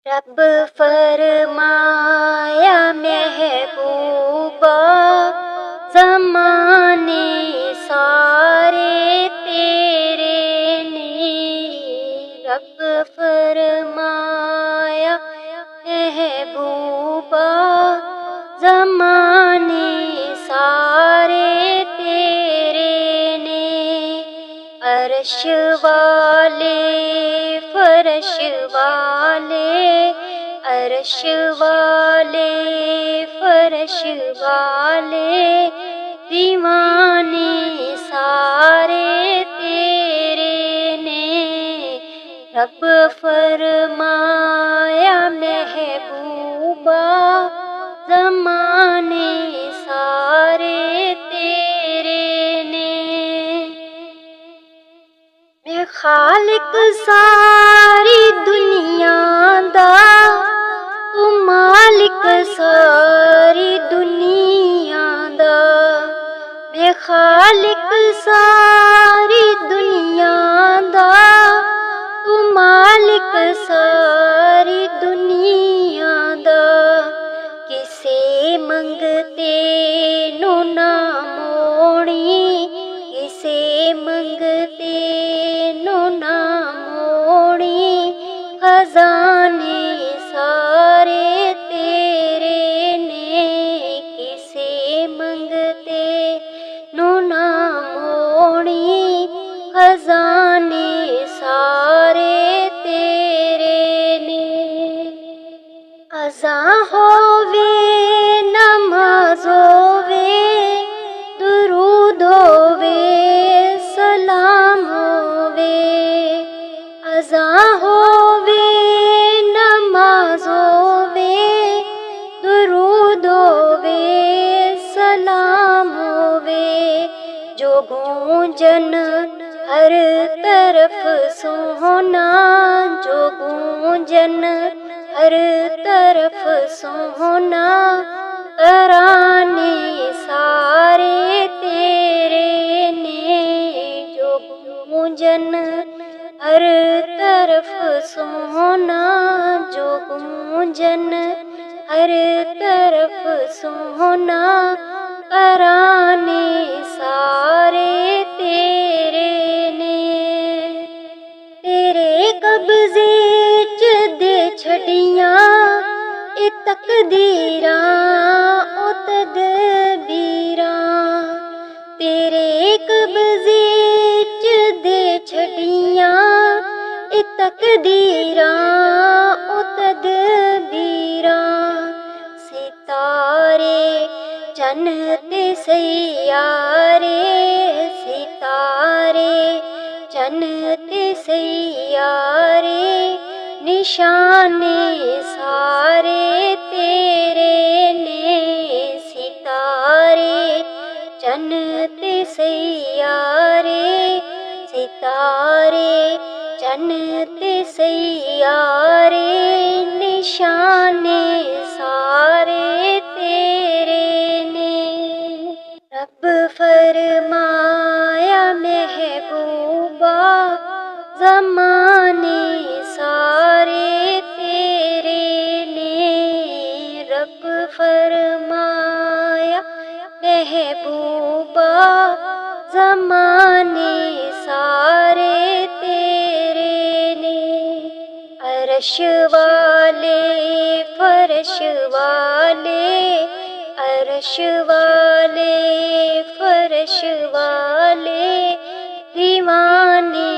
रब फरमाया महबूबा, ज़माने सारे तेरे ने। रब फरमाया महबूबा, ज़माने सारे तेरे ने। अर्श वाले फर्श वाले, अर्श वाले फर्श वाले, दीवाने सारे तेरे ने। रब फरमाया महबूबा, ज़माने सारे तेरे ने। मैं खालिक सारी दुनिया दा, तू मालिक सारी दुनिया दा। मैं खालिक सारी दुनिया दा, तू मालिक सारी दुनिया दा। किसे मंगते नू ना मोड़ी, किसे मंगते नू ना मोड़ी, खजाने सारे तेरे ने। किसे मंगते नू ना मोड़ी, खजाने सारे तेरे ने। अज़ा होवे नमाज़ होवे, दुरूद होवे सलाम होवे। अज़ा होवे नमाज़ होवे, दुरूद होवे सलाम होवे। जो गूंजन हर तरफ सोना, जो गूंजन हर तरफ सोना, तराने सारे तेरे ने। जो गूंजन हर तरफ सोना, जो गूंजन हर तरफ सोना, तराने सारे तेरे ने। तेरे कब्ज़े च दे छड़ियां ए तकदीरां ओ तदबीरां। तेरे कब्ज़े च दे छड़ियां ए तकदीरां ओ तदबीरां। सितारे चन्न ते सैयारे, सितारे चन्न ते सैयारे, निशाने सारे तेरे ने। सितारे चन्न ते सैयारे, सितारे चन्न ते सैयारे, निशाने सारे तेरे ने। रब फरमाया महबूबा, ज़माने सारे तेरे ने। रब फरमाया महबूबा, ज़माने सारे तेरे ने। अर्श वाले फर्श वाले, अर्श वाले फर्श वाले, दीवाने